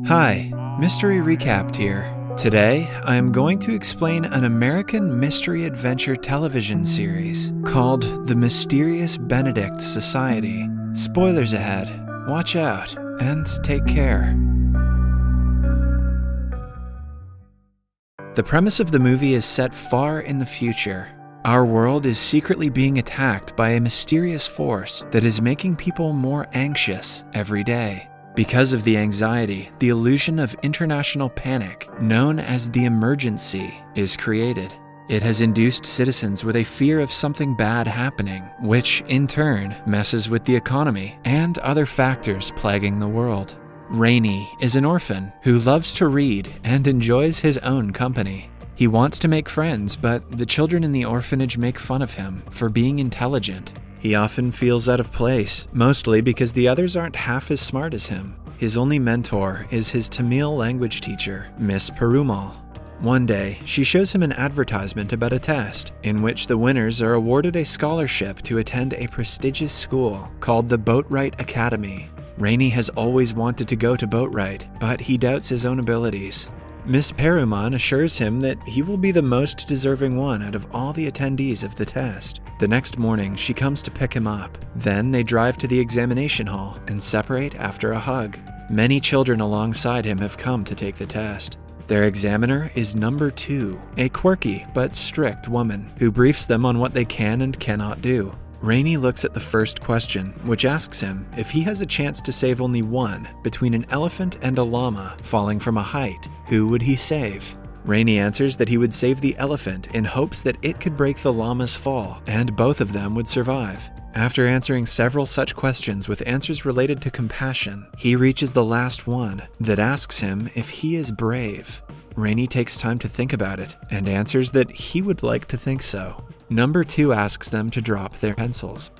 Hi, Mystery Recapped here. Today, I am going to explain an American mystery adventure television series called The Mysterious Benedict Society. Spoilers ahead, watch out, and take care. The premise of the movie is set far in the future. Our world is secretly being attacked by a mysterious force that is making people more anxious every day. Because of the anxiety, the illusion of international panic, known as the emergency, is created. It has induced citizens with a fear of something bad happening, which in turn messes with the economy and other factors plaguing the world. Rainey is an orphan who loves to read and enjoys his own company. He wants to make friends, but the children in the orphanage make fun of him for being intelligent. He often feels out of place, mostly because the others aren't half as smart as him. His only mentor is his Tamil language teacher, Miss Perumal. One day, she shows him an advertisement about a test, in which the winners are awarded a scholarship to attend a prestigious school called the Boatwright Academy. Rainey has always wanted to go to Boatwright, but he doubts his own abilities. Miss Perumal assures him that he will be the most deserving one out of all the attendees of the test. The next morning, she comes to pick him up. Then they drive to the examination hall and separate after a hug. Many children alongside him have come to take the test. Their examiner is number 2, a quirky but strict woman who briefs them on what they can and cannot do. Rainey looks at the first question, which asks him if he has a chance to save only one between an elephant and a llama falling from a height. Who would he save? Rainey answers that he would save the elephant in hopes that it could break the llama's fall, and both of them would survive. After answering several such questions with answers related to compassion, he reaches the last one that asks him if he is brave. Rainey takes time to think about it and answers that he would like to think so. Number 2 asks them to drop their pencils.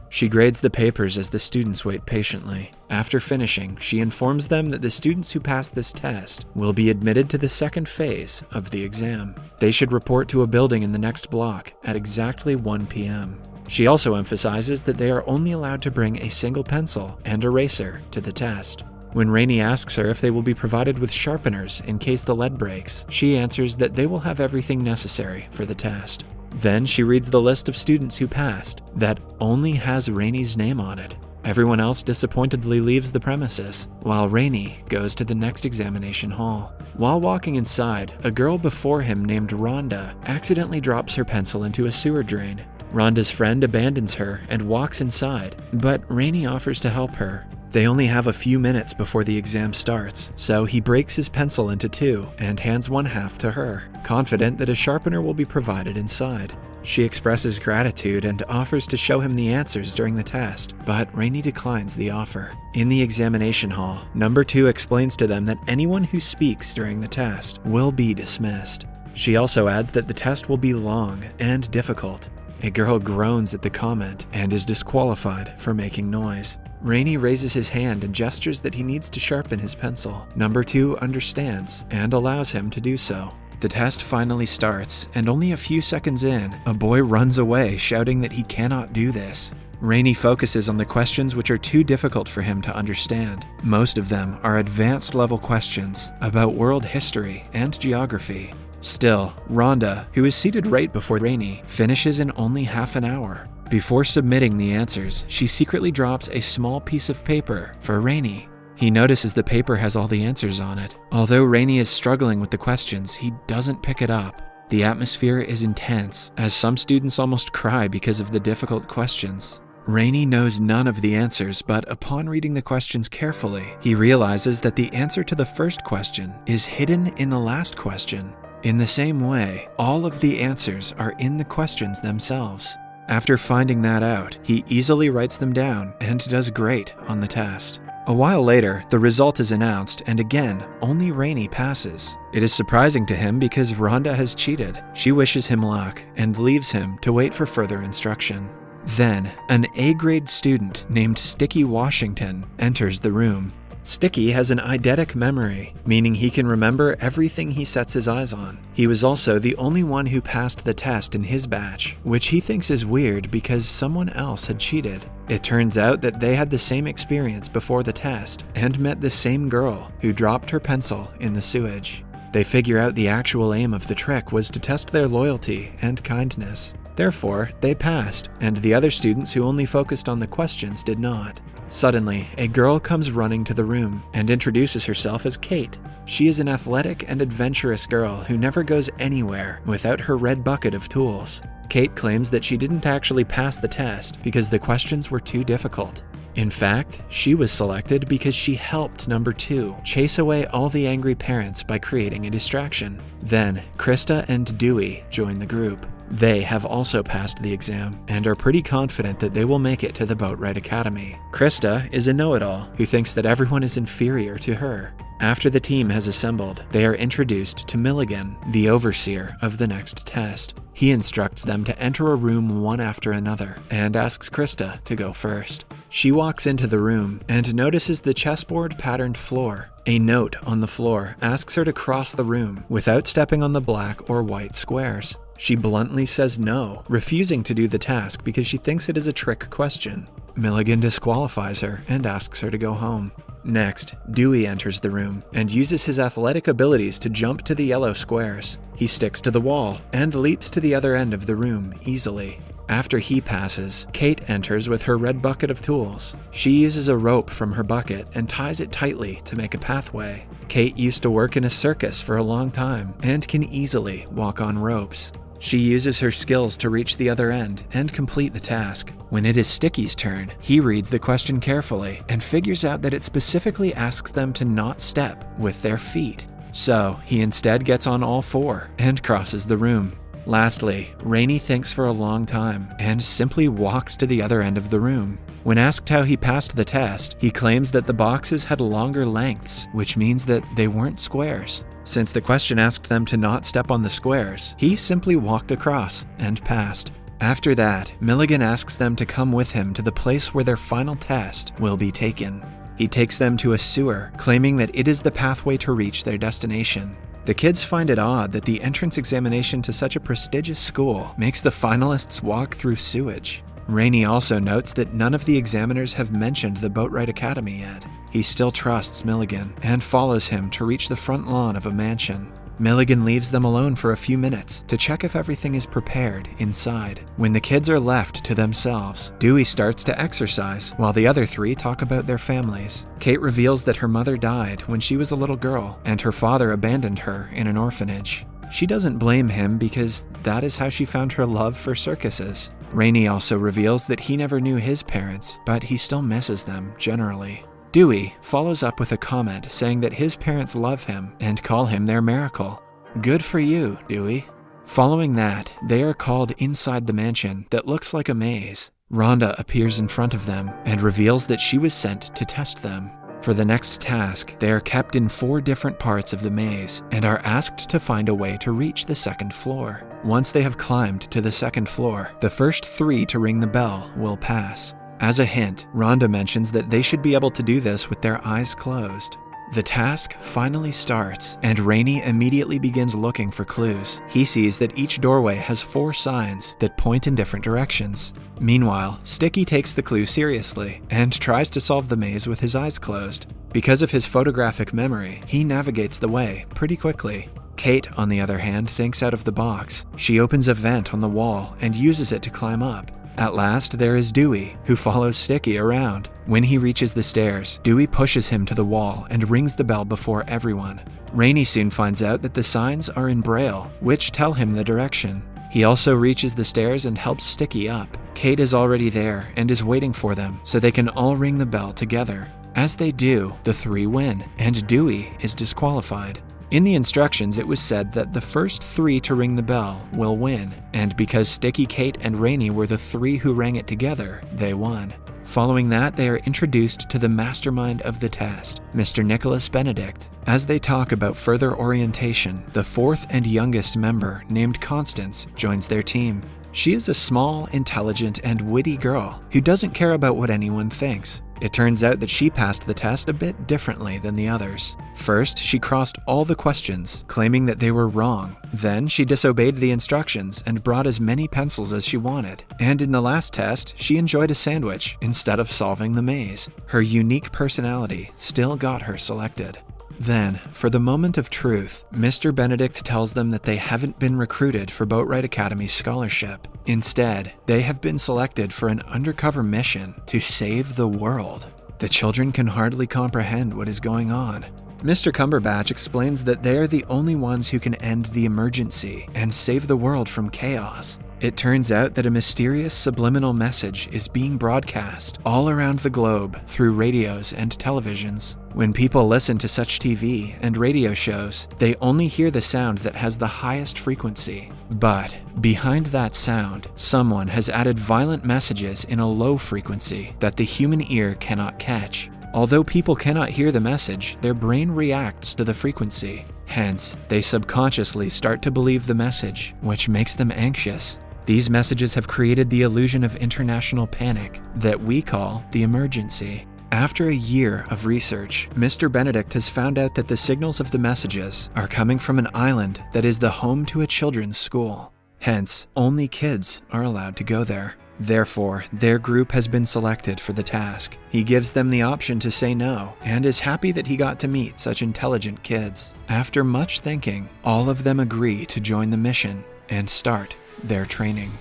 She grades the papers as the students wait patiently. After finishing, she informs them that the students who pass this test will be admitted to the second phase of the exam. They should report to a building in the next block at exactly 1 p.m. She also emphasizes that they are only allowed to bring a single pencil and eraser to the test. When Rainey asks her if they will be provided with sharpeners in case the lead breaks, she answers that they will have everything necessary for the test. Then she reads the list of students who passed that only has Rainey's name on it. Everyone else disappointedly leaves the premises, while Rainey goes to the next examination hall. While walking inside, a girl before him named Rhonda accidentally drops her pencil into a sewer drain. Rhonda's friend abandons her and walks inside, but Rainey offers to help her. They only have a few minutes before the exam starts, so he breaks his pencil into 2 and hands one half to her, confident that a sharpener will be provided inside. She expresses gratitude and offers to show him the answers during the test, but Rainey declines the offer. In the examination hall, number 2 explains to them that anyone who speaks during the test will be dismissed. She also adds that the test will be long and difficult. A girl groans at the comment and is disqualified for making noise. Rainey raises his hand and gestures that he needs to sharpen his pencil. Number 2 understands and allows him to do so. The test finally starts, and only a few seconds in, a boy runs away shouting that he cannot do this. Rainey focuses on the questions which are too difficult for him to understand. Most of them are advanced level questions about world history and geography. Still, Rhonda, who is seated right before Rainey, finishes in only half an hour. Before submitting the answers, she secretly drops a small piece of paper for Rainey. He notices the paper has all the answers on it. Although Rainey is struggling with the questions, he doesn't pick it up. The atmosphere is intense, as some students almost cry because of the difficult questions. Rainey knows none of the answers, but upon reading the questions carefully, he realizes that the answer to the first question is hidden in the last question. In the same way, all of the answers are in the questions themselves. After finding that out, he easily writes them down and does great on the test. A while later, the result is announced, and again, only Rainey passes. It is surprising to him because Rhonda has cheated. She wishes him luck and leaves him to wait for further instruction. Then, an A-grade student named Sticky Washington enters the room. Sticky has an eidetic memory, meaning he can remember everything he sets his eyes on. He was also the only one who passed the test in his batch, which he thinks is weird because someone else had cheated. It turns out that they had the same experience before the test and met the same girl who dropped her pencil in the sewage. They figure out the actual aim of the trick was to test their loyalty and kindness. Therefore, they passed, and the other students who only focused on the questions did not. Suddenly, a girl comes running to the room and introduces herself as Kate. She is an athletic and adventurous girl who never goes anywhere without her red bucket of tools. Kate claims that she didn't actually pass the test because the questions were too difficult. In fact, she was selected because she helped number 2 chase away all the angry parents by creating a distraction. Then, Krista and Dewey join the group. They have also passed the exam and are pretty confident that they will make it to the Boatwright Academy. Krista is a know-it-all who thinks that everyone is inferior to her. After the team has assembled, they are introduced to Milligan, the overseer of the next test. He instructs them to enter a room one after another and asks Krista to go first. She walks into the room and notices the chessboard-patterned floor. A note on the floor asks her to cross the room without stepping on the black or white squares. She bluntly says no, refusing to do the task because she thinks it is a trick question. Milligan disqualifies her and asks her to go home. Next, Dewey enters the room and uses his athletic abilities to jump to the yellow squares. He sticks to the wall and leaps to the other end of the room easily. After he passes, Kate enters with her red bucket of tools. She uses a rope from her bucket and ties it tightly to make a pathway. Kate used to work in a circus for a long time and can easily walk on ropes. She uses her skills to reach the other end and complete the task. When it is Sticky's turn, he reads the question carefully and figures out that it specifically asks them to not step with their feet. So he instead gets on all 4 and crosses the room. Lastly, Rainey thinks for a long time and simply walks to the other end of the room. When asked how he passed the test, he claims that the boxes had longer lengths, which means that they weren't squares. Since the question asked them to not step on the squares, he simply walked across and passed. After that, Milligan asks them to come with him to the place where their final test will be taken. He takes them to a sewer, claiming that it is the pathway to reach their destination. The kids find it odd that the entrance examination to such a prestigious school makes the finalists walk through sewage. Rainey also notes that none of the examiners have mentioned the Boatwright Academy yet. He still trusts Milligan and follows him to reach the front lawn of a mansion. Milligan leaves them alone for a few minutes to check if everything is prepared inside. When the kids are left to themselves, Dewey starts to exercise while the other 3 talk about their families. Kate reveals that her mother died when she was a little girl and her father abandoned her in an orphanage. She doesn't blame him because that is how she found her love for circuses. Rainey also reveals that he never knew his parents, but he still misses them generally. Dewey follows up with a comment saying that his parents love him and call him their miracle. Good for you, Dewey. Following that, they are called inside the mansion that looks like a maze. Rhonda appears in front of them and reveals that she was sent to test them. For the next task, they are kept in 4 different parts of the maze and are asked to find a way to reach the 2nd floor. Once they have climbed to the 2nd floor, the first 3 to ring the bell will pass. As a hint, Rhonda mentions that they should be able to do this with their eyes closed. The task finally starts, and Rainey immediately begins looking for clues. He sees that each doorway has 4 signs that point in different directions. Meanwhile, Sticky takes the clue seriously and tries to solve the maze with his eyes closed. Because of his photographic memory, he navigates the way pretty quickly. Kate, on the other hand, thinks out of the box. She opens a vent on the wall and uses it to climb up. At last, there is Dewey, who follows Sticky around. When he reaches the stairs, Dewey pushes him to the wall and rings the bell before everyone. Rainey soon finds out that the signs are in Braille, which tell him the direction. He also reaches the stairs and helps Sticky up. Kate is already there and is waiting for them, so they can all ring the bell together. As they do, the 3 win, and Dewey is disqualified. In the instructions, it was said that the first 3 to ring the bell will win, and because Sticky, Kate, and Rainey were the 3 who rang it together, they won. Following that, they are introduced to the mastermind of the test, Mr. Nicholas Benedict. As they talk about further orientation, the 4th and youngest member, named Constance, joins their team. She is a small, intelligent, and witty girl who doesn't care about what anyone thinks. It turns out that she passed the test a bit differently than the others. First, she crossed all the questions, claiming that they were wrong. Then, she disobeyed the instructions and brought as many pencils as she wanted. And in the last test, she enjoyed a sandwich instead of solving the maze. Her unique personality still got her selected. Then, for the moment of truth, Mr. Benedict tells them that they haven't been recruited for Boatwright Academy's scholarship. Instead, they have been selected for an undercover mission to save the world. The children can hardly comprehend what is going on. Mr. Cumberbatch explains that they are the only ones who can end the emergency and save the world from chaos. It turns out that a mysterious subliminal message is being broadcast all around the globe through radios and televisions. When people listen to such TV and radio shows, they only hear the sound that has the highest frequency. But behind that sound, someone has added violent messages in a low frequency that the human ear cannot catch. Although people cannot hear the message, their brain reacts to the frequency. Hence, they subconsciously start to believe the message, which makes them anxious. These messages have created the illusion of international panic that we call the emergency. After a year of research, Mr. Benedict has found out that the signals of the messages are coming from an island that is the home to a children's school. Hence, only kids are allowed to go there. Therefore, their group has been selected for the task. He gives them the option to say no, and is happy that he got to meet such intelligent kids. After much thinking, all of them agree to join the mission and start their training.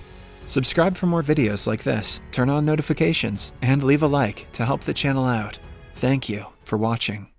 Subscribe for more videos like this, turn on notifications, and leave a like to help the channel out. Thank you for watching.